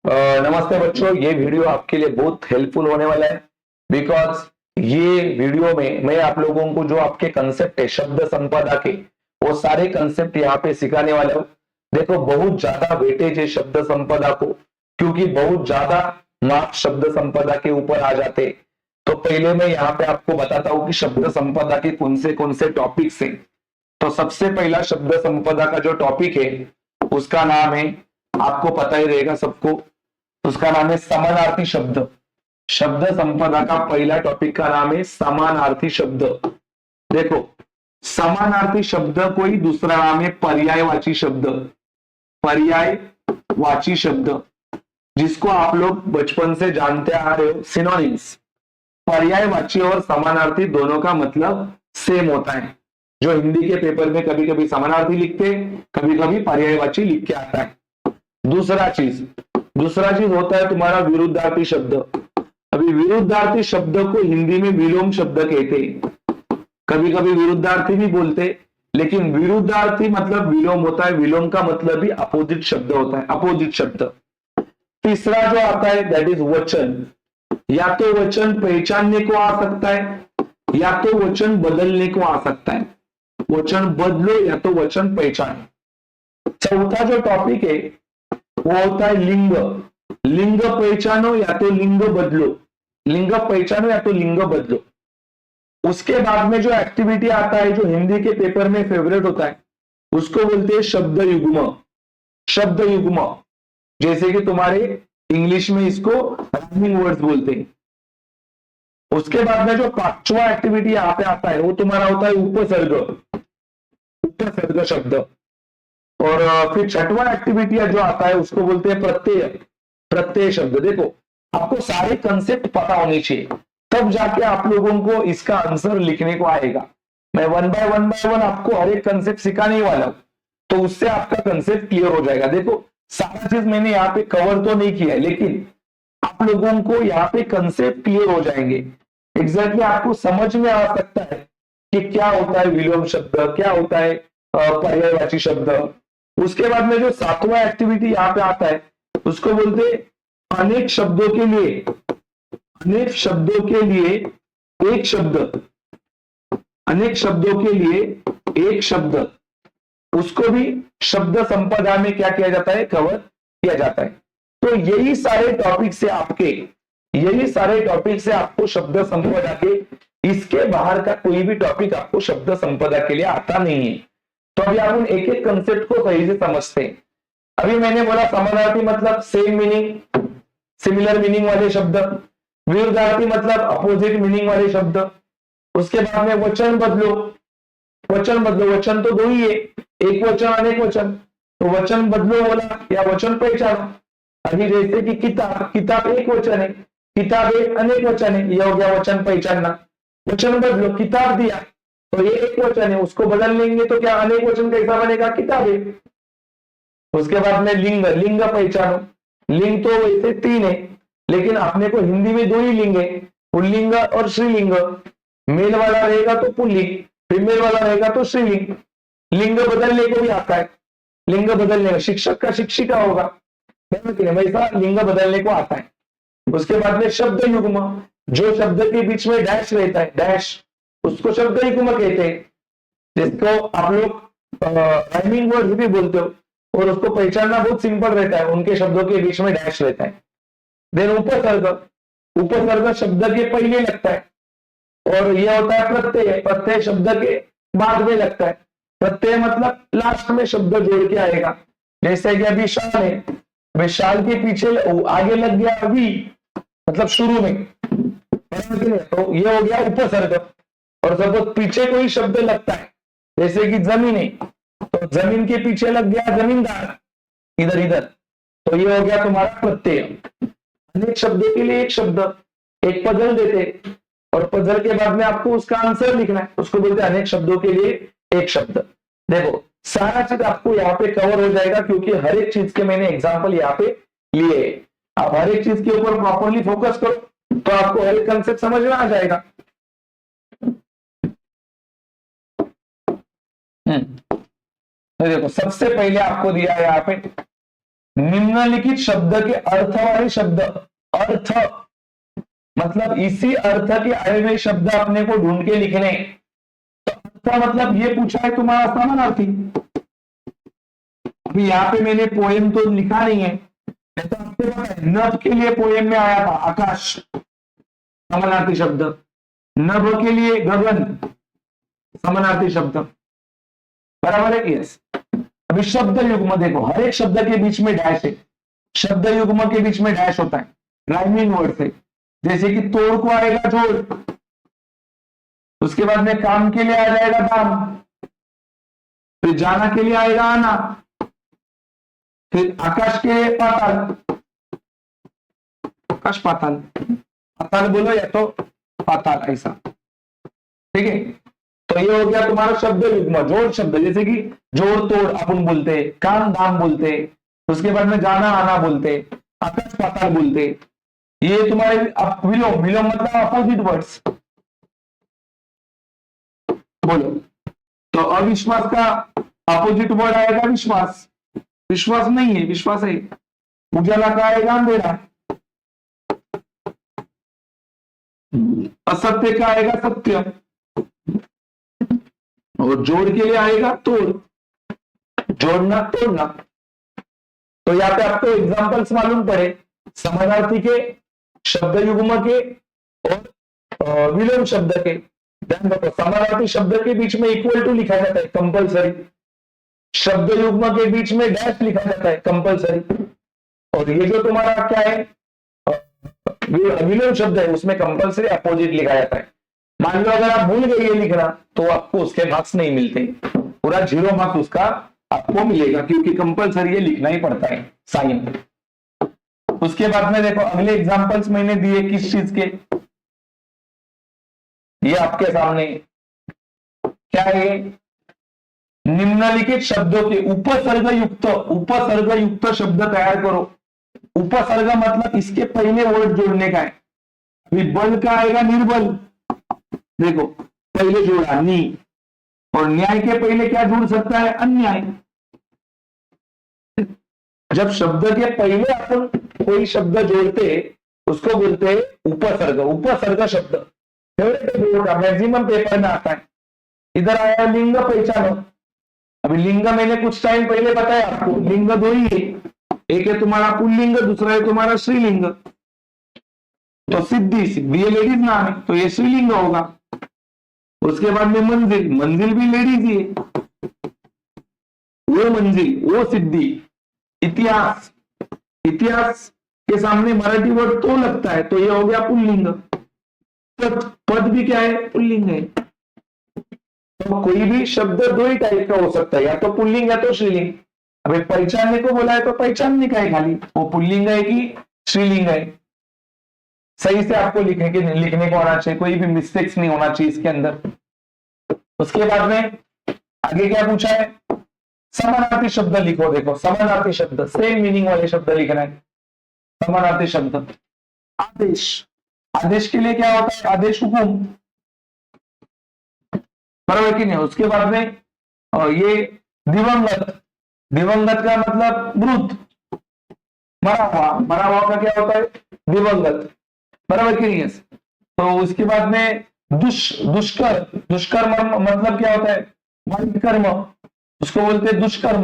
नमस्ते बच्चों, ये वीडियो आपके लिए बहुत हेल्पफुल होने वाला है। बिकॉज ये वीडियो में मैं आप लोगों को जो आपके कंसेप्ट है शब्द संपदा के, वो सारे कंसेप्ट यहाँ पे सिखाने वाला हूँ। देखो, बहुत ज्यादा वेटेज है शब्द संपदा को, क्योंकि बहुत ज्यादा मार्क्स शब्द संपदा के ऊपर आ जाते। तो पहले मैं यहाँ पे आपको बताता हूँ कि शब्द संपदा के कौन से टॉपिक्स हैं। तो सबसे पहला शब्द संपदा का जो टॉपिक है उसका नाम है, आपको पता ही रहेगा सबको, उसका नाम है समानार्थी शब्द। शब्द संपदा का पहला टॉपिक का नाम है समानार्थी शब्द। देखो, समानार्थी शब्द कोई दूसरा नाम है पर्यायवाची शब्द। पर्यायवाची शब्द, जिसको आप लोग बचपन से जानते आ रहे हो, सिनोनिम्स। पर्यायवाची और समानार्थी दोनों का मतलब सेम होता है। जो हिंदी के पेपर में कभी कभी समानार्थी लिखते, कभी कभी पर्यायवाची लिख के आता है। दूसरा चीज होता है तुम्हारा विरुद्धार्थी शब्द। अभी विरुद्धार्थी शब्द को हिंदी में विलोम शब्द कहते हैं, कभी कभी विरुद्धार्थी भी बोलते, लेकिन विरुद्धार्थी मतलब विलोम होता है। विलोम का मतलब भी अपोजिट शब्द होता है, अपोजिट शब्द। तीसरा जो आता है दैट इज वचन। या तो वचन पहचानने को आ सकता है, या तो वचन बदलने को आ सकता है। वचन बदलो या तो वचन पहचानो। चौथा जो टॉपिक है वो होता है लिंग। लिंग पहचानो या तो लिंग बदलो। लिंग पहचानो या तो लिंग बदलो। उसके बाद में जो एक्टिविटी आता है, जो हिंदी के पेपर में फेवरेट होता है, उसको बोलते हैं शब्द युग्म। शब्द युग्म, जैसे कि तुम्हारे इंग्लिश में इसको राइमिंग वर्ड्स बोलते हैं। उसके बाद में जो पांचवा एक्टिविटी यहाँ पे आता है वो तुम्हारा होता है उपसर्ग। उपसर्ग शब्द। और फिर छठवां एक्टिविटी जो आता है उसको बोलते हैं प्रत्यय। प्रत्यय शब्द। देखो, आपको सारे कंसेप्ट पता होने चाहिए, तब जाके आप लोगों को इसका आंसर लिखने को आएगा। मैं वन बाय वन आपको हर एक कंसेप्ट सिखाने ही वाला हूं, तो उससे आपका कंसेप्ट क्लियर हो जाएगा। देखो, सारा चीज मैंने यहाँ पे कवर तो नहीं किया है, लेकिन आप लोगों को यहाँ पे कंसेप्ट क्लियर हो जाएंगे। एग्जैक्टली आपको समझ में आ सकता है कि क्या होता है विलोम शब्द, क्या होता है पर्यायवाची शब्द। उसके बाद में जो सातवां एक्टिविटी यहाँ पे आता है उसको बोलते अनेक शब्दों के लिए, अनेक शब्दों के लिए एक शब्द, अनेक शब्दों के लिए एक शब्द। उसको भी शब्द संपदा में क्या किया जाता है, कवर किया जाता है। तो यही सारे टॉपिक से आपके, यही सारे टॉपिक से आपको शब्द संपदा के, इसके बाहर का कोई भी टॉपिक आपको शब्द संपदा के लिए आता नहीं है। तो अभी आप उन एक एक कंसेप्ट को सही से समझते हैं। अभी मैंने बोला समानार्थी मतलब सेम मीनिंग, सिमिलर मीनिंग वाले शब्द। विरुद्धार्थी मतलब अपोजिट मीनिंग वाले शब्द। उसके बाद में वचन बदलो। वचन बदलो, वचन तो दो ही है, एक वचन अनेक वचन। तो वचन बदलो बोला या वचन पहचानो। अभी जैसे कि किताब, किताब एक वचन है, किताब एक अनेक वचन है, यह हो गया वचन पहचानना। वचन बदलो, किताब दिया तो ये एक वचन है, उसको बदल लेंगे तो क्या अनेक वचन कैसा बनेगा, किताबें। उसके बाद में लिंग, लिंग पहचानो। लिंग तो वैसे तीन है, लेकिन अपने को हिंदी में दो ही लिंग है, पुल्लिंग और श्रीलिंग। मेल वाला रहेगा तो पुल्लिंग, फीमेल वाला रहेगा तो श्रीलिंग। लिंग बदलने को भी आता है, लिंग बदलने में शिक्षक का शिक्षिका होगा, वैसा लिंग बदलने को आता है। उसके बाद में शब्द युग्म, जो शब्द के बीच में डैश रहता है, डैश, उसको शब्द युग्म कहते हैं, जिसको आप लोग राइमिंग वर्ड भी बोलते हो, और उसको पहचानना बहुत सिंपल रहता है, उनके शब्दों के बीच में डैश रहता है। देन उपसर्ग, उपसर्ग शब्द के पहले लगता है, और यह होता है प्रत्यय, प्रत्यय शब्द के बाद में लगता है। प्रत्यय मतलब लास्ट में शब्द जोड़ के आएगा। जैसे कि अभी शाल है, विशाल के पीछे आगे लग गया अभी, मतलब शुरू में, तो ये हो गया उपसर्ग। और सपोज पीछे कोई शब्द लगता है, जैसे कि जमीन है, तो जमीन के पीछे लग गया जमींदार, इधर इधर, तो ये हो गया तुम्हारा प्रत्यय। अनेक शब्दों के लिए एक शब्द, एक पजल देते, और पजल के बाद में आपको उसका आंसर लिखना है, उसको बोलते हैं अनेक शब्दों के लिए एक शब्द। देखो, सारा चीज आपको यहाँ पे कवर हो जाएगा, क्योंकि हर एक चीज के मैंने एग्जाम्पल यहाँ पे लिए। आप हर एक चीज के ऊपर प्रॉपरली फोकस करो तो आपको हर एक कंसेप्ट समझ में आ जाएगा। तो देखो, सबसे पहले आपको दिया है यहाँ पे निम्नलिखित शब्द के अर्थ वाले शब्द, अर्थ मतलब इसी अर्थ के आए हुए शब्द अपने को ढूंढ के लिखने। तो अर्थ मतलब ये पूछा है तुम्हारा समानार्थी। अभी यहाँ पे मैंने पोएम तो लिखा नहीं है, तो आपको पता है नभ के लिए पोएम में आया था आकाश, समानार्थी शब्द। नभ के लिए गगन, समानार्थी शब्द, बराबर है। यस। अभी शब्द युग्म देखो, हर एक शब्द के बीच में डैश है। शब्द युग्म के बीच में डैश होता है राइमिंग वर्ड से। जैसे कि तोड़ को आएगा जोड़, उसके बाद में काम के लिए आ जाएगा दाम, फिर जाना के लिए आएगा आना, फिर आकाश के लिए पाताल, आकाश पाताल, पाताल बोलो या तो पाताल, ऐसा। ठीक है, तो ये हो गया तुम्हारा शब्द युग्म, जोड़ शब्द। जैसे कि जोड़ तोड़ अपन बोलते, काम दाम बोलते, उसके बाद में जाना आना बोलते, आकाश पाताल बोलते। ये तुम्हारे विलोम, विलोम मतलब अपोजिट वर्ड्स। बोलो, तो अविश्वास का अपोजिट वर्ड आएगा विश्वास। विश्वास नहीं है, विश्वास है। उजाला का आएगा अंधेरा, असत्य का आएगा सत्य, और जोड़ के लिए आएगा तोड़, जोड़ना तोड़ना। तो यहाँ पे आपको एग्जांपल्स मालूम पड़े समानार्थी के, शब्द युग्म के और विलोम शब्द के। ध्यान रखो, समानार्थी शब्द के बीच में इक्वल टू लिखा जाता है कंपलसरी, शब्द युग्म के बीच में डैश लिखा जाता है कंपलसरी, और ये जो तुम्हारा क्या है विलोम शब्द है उसमें कंपलसरी अपोजिट लिखा जाता है। मान लो अगर आप भूल गए ये लिखना तो आपको उसके मार्क्स नहीं मिलते, पूरा 0 मार्क्स उसका आपको मिलेगा, क्योंकि कंपलसरी ये लिखना ही पड़ता है साइन। उसके बाद में देखो अगले एग्जांपल्स मैंने दिए किस चीज के, ये आपके सामने क्या है, निम्नलिखित शब्दों के उपसर्ग युक्त शब्द तैयार करो। उपसर्ग मतलब इसके पहले वर्ड जोड़ने का है। अभी बल का आएगा निर्बल, देखो पहले जोड़ा नी, और न्याय के पहले क्या जुड़ सकता है, अन्याय। जब शब्द के पहले अपन कोई शब्द जोड़ते उसको बोलते हैं उपसर्ग। उपसर्ग शब्द मैक्सिमम पेपर में आता है। इधर आया लिंग पहचानो। अभी लिंग मैंने कुछ टाइम पहले बताया आपको, लिंग 2 ही है, एक है तुम्हारा पुल्लिंग, दूसरा है तुम्हारा श्रीलिंग। तो सिद्धि, सिद्धि ये लेडीज नाम है तो ये श्रीलिंग होगा। उसके बाद में मंजिल, मंजिल भी लेडीज ही है, वो मंजिल वो सिद्धि। इतिहास, इतिहास के सामने मराठी वर्ड तो लगता है तो ये हो गया पुल्लिंग। पद, पद भी क्या है, पुल्लिंग है। तो कोई भी शब्द 2 ही टाइप का हो सकता है, या तो पुल्लिंग या तो श्रीलिंग। अभी पहचानने को बोला है तो पहचानने का है खाली, वो पुल्लिंग है कि श्रीलिंग है, सही से आपको लिखने को आना चाहिए, कोई भी मिस्टेक्स नहीं होना चाहिए इसके अंदर। उसके बाद में आगे क्या पूछा है, समानार्थी शब्द लिखो। देखो समानार्थी शब्द सेम मीनिंग वाले शब्द लिखना है। समानार्थी शब्द आदेश, आदेश के लिए क्या होता है, आदेश हुकुम, बराबर कि नहीं। उसके बाद में ये दिवंगत, दिवंगत का मतलब मृत, मरा हुआ, मरा हुआ का क्या होता है दिवंगत, बराबर कि नहीं। तो उसके बाद में दुष्कर, दुष्कर्म मतलब क्या होता है वाणिक कर्म, उसको बोलते हैं दुष्कर्म,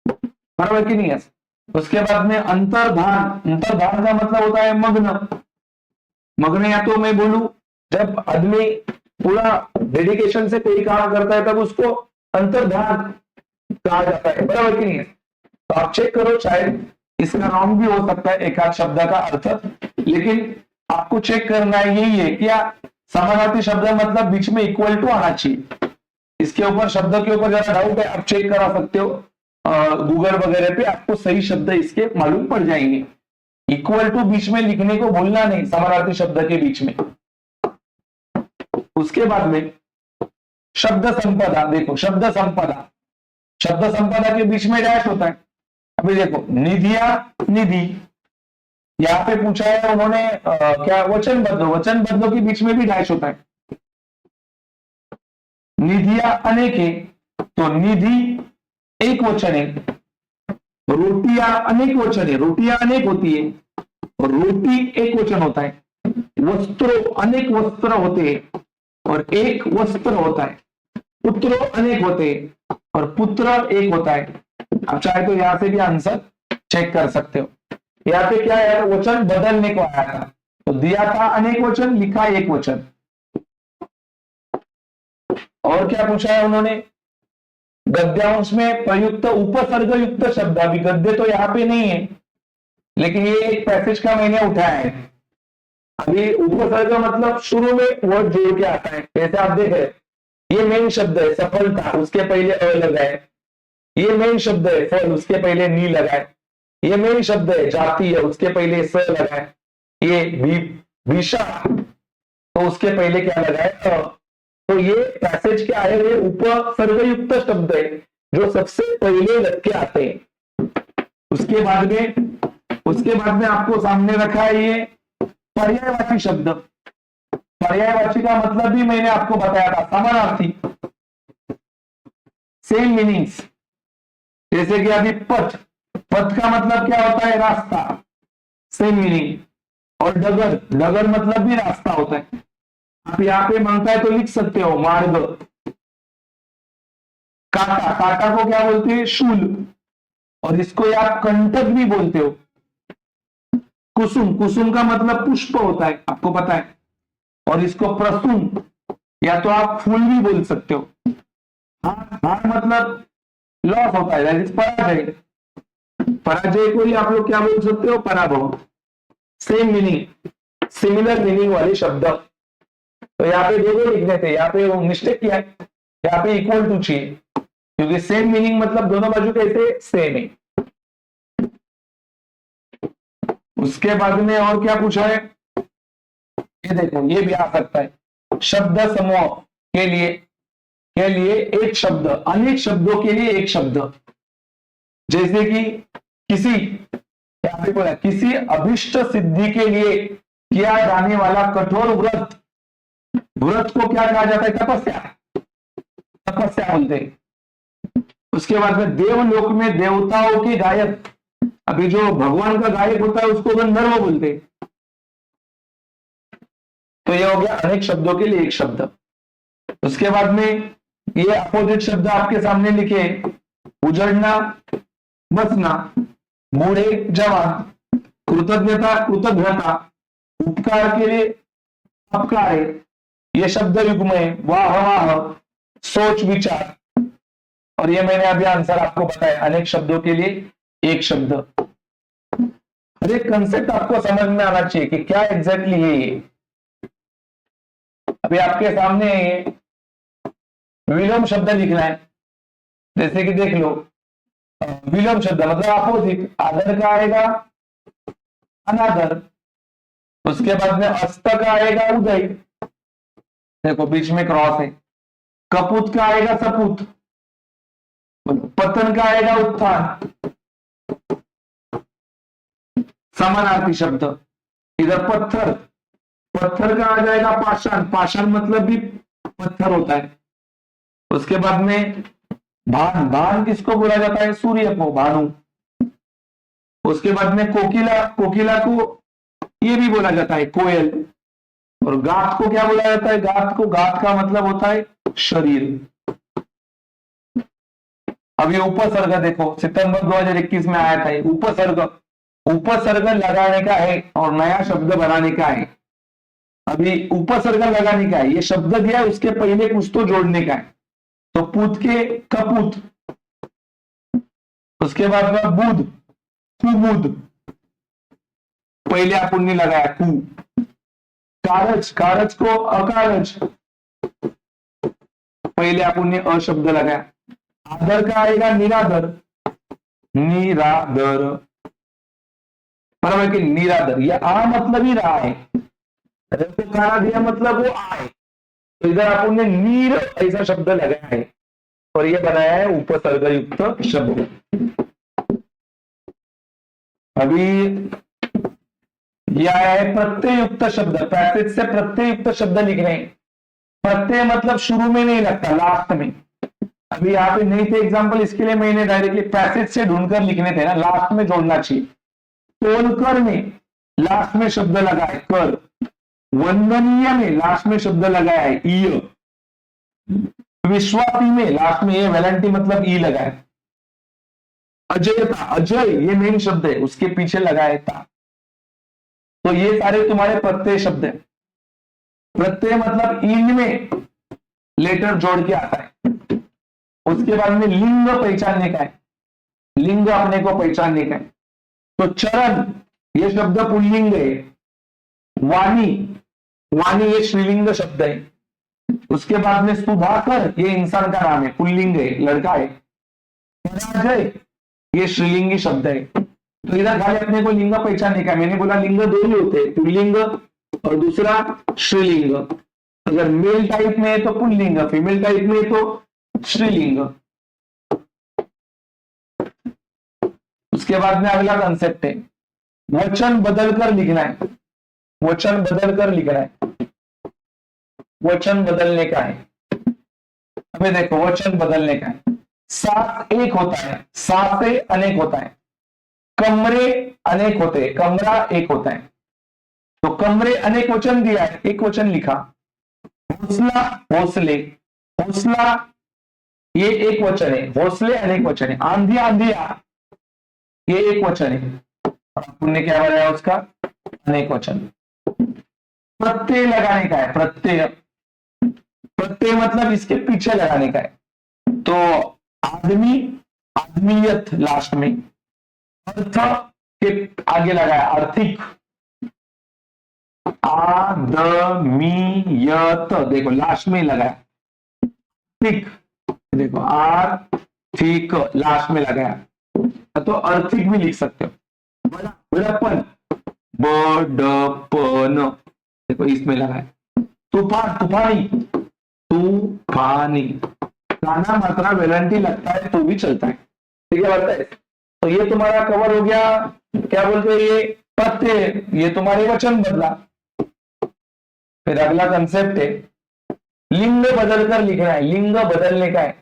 बराबर कि नहीं है। उसके बाद में अंतर्धान, अंतर्धान का मतलब होता है मग्न, मग्न या तो मैं बोलूं जब आदमी पूरा डेडिकेशन से कोई काम करता है तब उसको अंतर्धान कहा जाता है, बराबर कि नहीं है। तो आप चेक करो, शायद इसका रॉन्ग भी हो सकता है एक आध शब्द का अर्थ, लेकिन आपको चेक करना है यही है क्या समानार्थी शब्द मतलब बीच में इक्वल टू आना चाहिए। इसके ऊपर शब्द के ऊपर जरा डाउट है, आप चेक करा सकते हो गूगल वगैरह पे, आपको सही शब्द इसके मालूम पड़ जाएंगे। इक्वल टू बीच में लिखने को भूलना नहीं समानार्थी शब्द के बीच में। उसके बाद में शब्द संपदा, देखो शब्द संपदा, शब्द संपदा के बीच में डैश होता है। अभी देखो निधिया, निधि, यहाँ पे पूछा है उन्होंने क्या वचनबद्ध, वचनबद्ध के बीच में भी डैश होता है। निधिया अनेक है तो निधि एक वचन है, रोटियां अनेक वचन है, रोटियां अनेक होती है और रोटी एक वचन होता है। वस्त्रों अनेक वस्त्र होते हैं और एक वस्त्र होता है। पुत्र अनेक होते हैं और पुत्र एक होता है। आप चाहे तो यहां से भी आंसर चेक कर सकते हो। यहाँ पे क्या है, वचन बदलने को आया था, तो दिया था अनेक वचन, लिखा एक वचन। और क्या पूछा है उन्होंने, गद्यांश में प्रयुक्त उपसर्ग युक्त शब्द। अभी गद्य तो यहाँ पे नहीं है, लेकिन ये एक पैसेज का मैंने उठाया है। अभी उपसर्ग मतलब शुरू में वर्ड जोड़ के आता है। जैसे आप देख रहे, ये मेन शब्द है सफलता, उसके पहले अ लगाए। ये मेन शब्द है फल, उसके पहले नी लगाए। ये मेन शब्द है जाति है, उसके पहले स लगाए। ये भीषा, तो उसके पहले क्या लगाए, तो ये पैसेज क्या है, ये उपसर्ग युक्त शब्द है जो सबसे पहले लग के आते हैं। उसके बाद में आपको सामने रखा है ये पर्यायवाची शब्द। पर्यायवाची का मतलब भी मैंने आपको बताया था, समानार्थी, सेम मीनिंग्स। जैसे कि अभी पथ, पथ का मतलब क्या होता है, रास्ता, सेम मीनिंग। और डगर, डगर मतलब भी रास्ता होता है। आप यहाँ पे मांगता है तो लिख सकते हो मार्ग। कांटा, कांटा को क्या बोलते हैं, शूल, और इसको आप कंटक भी बोलते हो। कुसुम, कुसुम का मतलब पुष्प होता है, आपको पता है। और इसको प्रसून या तो आप फूल भी बोल सकते हो। हार मतलब लॉस होता है, पराजय। पराजय को ही आप लोग क्या बोल सकते हो, पराभव। सेम मीनिंग, सिमिलर मीनिंग वाले शब्द। तो यहाँ पे दो लिखने थे, यहाँ पे वो मिस्टेक किया है, यहाँ पे इक्वल टू चाहिए, क्योंकि सेम मीनिंग मतलब दोनों बाजू कैसे सेम है। उसके बाद में और क्या पूछा है, ये देखो, ये भी आ सकता है। शब्द समूह के लिए एक शब्द, अनेक शब्दों के लिए एक शब्द। जैसे कि किसी, यहाँ पे बोला किसी अभिष्ट सिद्धि के लिए किया जाने वाला कठोर व्रत, व्रत को क्या कहा जाता है, तपस्या, तपस्या बोलते हैं। उसके बाद में देवलोक में देवताओं के गायक, अभी जो भगवान का गायक होता है उसको गंधर्व बोलते हैं। तो ये हो गया अनेक शब्दों के लिए एक शब्द। उसके बाद में ये अपोजिट शब्द आपके सामने लिखे, उजड़ना, बसना, बूढ़े जवान, कृतज्ञता कृतज्ञता, उपकार के लिए अपकार है, ये शब्द युग्म है, वाह वाह, सोच विचार। और ये मैंने अभी आंसर आपको बताया, अनेक शब्दों के लिए एक शब्द। हर एक कंसेप्ट आपको समझ में आना चाहिए कि क्या एग्जैक्टली है ये। अभी आपके सामने ये विलोम शब्द लिखना है, जैसे कि देख लो, विलोम शब्द मतलब अपोजिट। आदर का आएगा अनादर, उसके बाद में अस्त का आएगा उदय, देखो बीच में क्रॉस है। कपूत का आएगा सपूत, पतन का आएगा उत्थान। समानार्थी शब्द, इधर पत्थर, पत्थर का आ जाएगा पाषाण, पाषाण मतलब भी पत्थर होता है। उसके बाद में भान, भान किसको बोला जाता है, सूर्य को, भानु। उसके बाद में कोकिला, कोकिला को ये भी बोला जाता है कोयल। और गात को क्या बोला जाता है, गात को, गात का मतलब होता है शरीर। अब ये उपसर्ग देखो, सितंबर 2021 में आया था, उपसर्ग, उपसर्ग लगाने का है और नया शब्द बनाने का है। अभी उपसर्ग लगाने का है, ये शब्द दिया है, उसके पहले कुछ तो जोड़ने का है। तो पूत के कपूत, उसके बाद में बुध, कुबुद, पहले अपन ने लगाया कु। कारज, कारज को अकारज, पहले अपन ने अशब्द लगाया। आदर का आएगा निरादर, निरादर, बराबर कि निरादर, ये आ मतलब ही रहा है, तो खाना दिया मतलब वो आए, तो इधर अपन ने नीर ऐसा शब्द लगाया है और ये बनाया है उपसर्ग युक्त शब्द। अभी यह है प्रत्यय युक्त शब्द, पैसेज से प्रत्यय युक्त शब्द लिख रहे हैं। प्रत्यय मतलब शुरू में नहीं लगता, लास्ट में। अभी यहाँ पे नहीं थे एग्जाम्पल, इसके लिए मैंने डायरेक्टली पैसेज से ढूंढकर लिखने थे ना, लास्ट में जोड़ना चाहिए। तोलकर में लास्ट में शब्द लगा है कर, वंदनीय में लास्ट में शब्द लगा है ईय, विश्वासी में लास्ट में ये वेलेंटी मतलब ई लगा है, अजयता अजय ये मेन शब्द है उसके पीछे लगा है था। तो ये सारे तुम्हारे प्रत्यय शब्द है। प्रत्यय मतलब इन में लेटर जोड़ के आता है। उसके बाद में लिंग पहचानने का है, लिंग अपने को पहचानने का है। तो चरण ये शब्द पुल्लिंग है, वाणी वाणी ये श्रीलिंग शब्द है। उसके बाद में सुधाकर ये इंसान का नाम है, पुल्लिंग है, लड़का है। पराजय ये श्रीलिंगी शब्द है। तो इधर खाली अपने को लिंग पहचानने का, मैंने बोला लिंग दो ही होते हैं, पुल्लिंग और दूसरा श्रीलिंग। अगर मेल टाइप में है तो पुल्लिंग, फीमेल टाइप में है तो श्रीलिंग। उसके बाद में अगला कंसेप्ट है वचन बदलकर लिखना है, वचन बदलकर लिखना है, वचन बदलने का है। अबे देखो वचन बदलने का है, साथ एक होता है, साथ से अनेक होता है, कमरे अनेक होते हैं, कमरा एक होता है। तो कमरे अनेक वचन दिया है, एक वचन लिखा। हौसला हौसले, हौसला ये एक वचन है, हौसले अनेक वचन है। आंधिया आंधिया ये एक वचन है, आपने क्या बनाया उसका अनेक वचन। प्रत्यय लगाने का है, प्रत्यय प्रत्यय मतलब इसके पीछे लगाने का है। तो आदमी आदमीयत लास्ट में, अर्थ के आगे लगाया आर्थिक, आदमीयत देखो लास्ट में लगाया, आर्थिक देखो आर्थिक लास्ट में लगाया। तो आर्थिक भी लिख सकते हो। बड़प्पन बड़प्पन देखो इसमें लगाया। तूफान तूफानी, तूफानी गाना मात्रा वेलेंटी लगता है तो भी चलता है, ठीक है लगता है। तो ये तुम्हारा कवर हो गया, क्या बोलते हैं ये प्रत्यय, ये तुम्हारे वचन बदला। फिर अगला कंसेप्ट है लिंग बदलकर लिखना है, लिंग बदलने का है।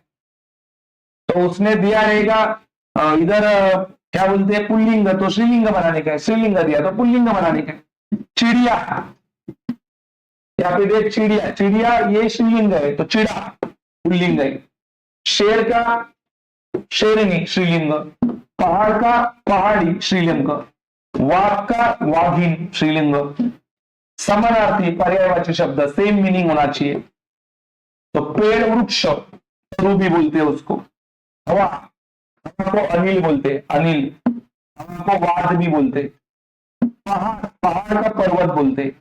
तो उसने दिया रहेगा इधर क्या बोलते हैं पुल्लिंग, तो श्रीलिंग बनाने का है, श्रीलिंग दिया तो पुल्लिंग बनाने का है। चिड़िया यहाँ पे देख, चिड़िया चिड़िया ये श्रीलिंग है तो चिड़ा पुल्लिंग है। शेर का शेरनी श्रीलिंग, पहाड़ का पहाड़ी श्रीलिंग, वाघ का वाघिन श्रीलिंग। समानार्थी पर्यायवाची शब्द सेम मीनिंग होना चाहिए। तो पेड़ वृक्ष तरु भी बोलते हैं उसको, हवा हवा को अनिल बोलते हैं, अनिल हवा को वाद भी बोलते। पहाड़ पहाड़ का पर्वत बोलते।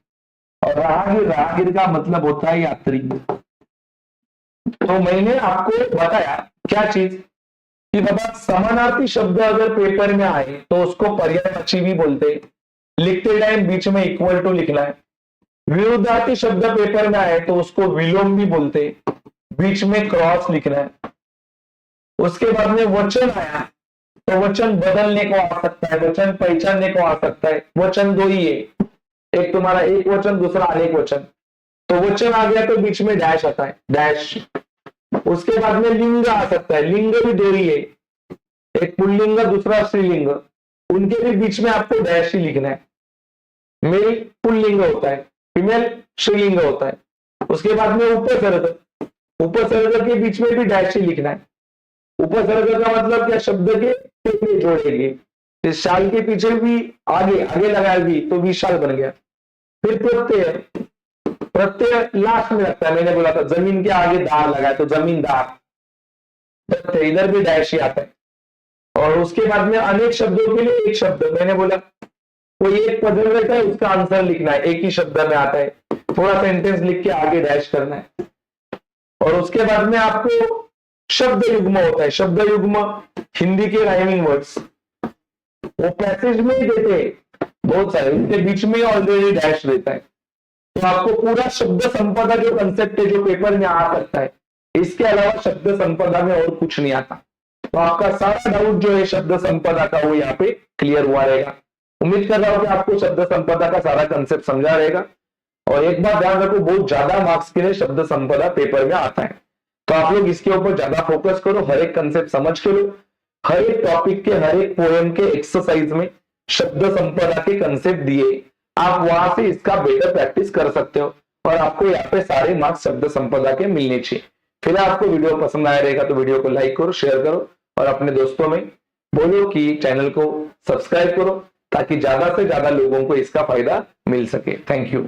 और राहगीर राहगीर का मतलब होता है यात्री। तो मैंने आपको बताया क्या चीज कि बाबा समानार्थी शब्द अगर पेपर में आए तो उसको पर्यायवाची भी बोलते, लिखते टाइम बीच में इक्वल टू लिखना है। विरुद्धार्थी शब्द पेपर में आए तो उसको विलोम भी बोलते, बीच में क्रॉस लिखना है। उसके बाद में वचन आया तो वचन बदलने को आ सकता है, वचन पहचानने को आ सकता है। वचन दो ही है, एक तुम्हारा एक वचन, दूसरा अनेक वचन। तो वचन आ गया तो बीच में डैश आता है, डैश। उसके बाद में लिंग आ सकता है, लिंग भी दो ही है, एक पुल्लिंग दूसरा स्त्रीलिंग, उनके भी बीच में आपको डैश ही लिखना है। मेल पुल्लिंग होता है, फीमेल स्त्रीलिंग होता है। उसके बाद में उपसर्ग, उपसर्ग के बीच में भी डैश ही लिखना है। उपसर्ग का मतलब क्या, शब्द के जोड़ेंगे, इस शाल के पीछे भी आगे आगे लगाएगी तो विशाल बन गया। फिर प्रत्यय, प्रत्यय लास्ट में लगता है, मैंने बोला था जमीन के आगे दार लगाए तो जमींदार, प्रत्यय इधर भी डैश ही आता है। और उसके बाद में अनेक शब्दों के लिए एक शब्द, मैंने बोला कोई एक पजल रहता है उसका आंसर लिखना है, एक ही शब्द में आता है, थोड़ा सेंटेंस लिख के आगे डैश करना है। और उसके बाद में आपको शब्द युग्म होता है, शब्द युग्म हिंदी के राइमिंग वर्ड्स वो पैसेज में ही देते हैं बहुत सारे, उनके बीच में ऑलरेडी डैश रहता है। तो आपको पूरा शब्द संपदा जो कंसेप्ट है जो पेपर में आ सकता है, इसके अलावा शब्द संपदा में और कुछ नहीं आता। तो आपका सारा डाउट जो है शब्द संपदा का वो यहाँ पे क्लियर हुआ रहेगा। उम्मीद कर रहा हूं कि आपको शब्द संपदा का सारा कंसेप्ट समझा रहेगा। और एक बात ध्यान रखो, बहुत ज्यादा मार्क्स के लिए शब्द संपदा पेपर में आता है। तो आप लोग इसके ऊपर ज्यादा फोकस करो, हर एक कंसेप्ट समझ के लो, हर एक टॉपिक के, हर एक पोएम के एक्सरसाइज में शब्द संपदा के कंसेप्ट दिए, आप वहां से इसका बेटर प्रैक्टिस कर सकते हो और आपको यहाँ पे सारे मार्क्स शब्द संपदा के मिलने चाहिए। फिलहाल आपको वीडियो पसंद आया रहेगा तो वीडियो को लाइक करो, शेयर करो और अपने दोस्तों में बोलो कि चैनल को सब्सक्राइब करो ताकि ज्यादा से ज्यादा लोगों को इसका फायदा मिल सके। Thank you.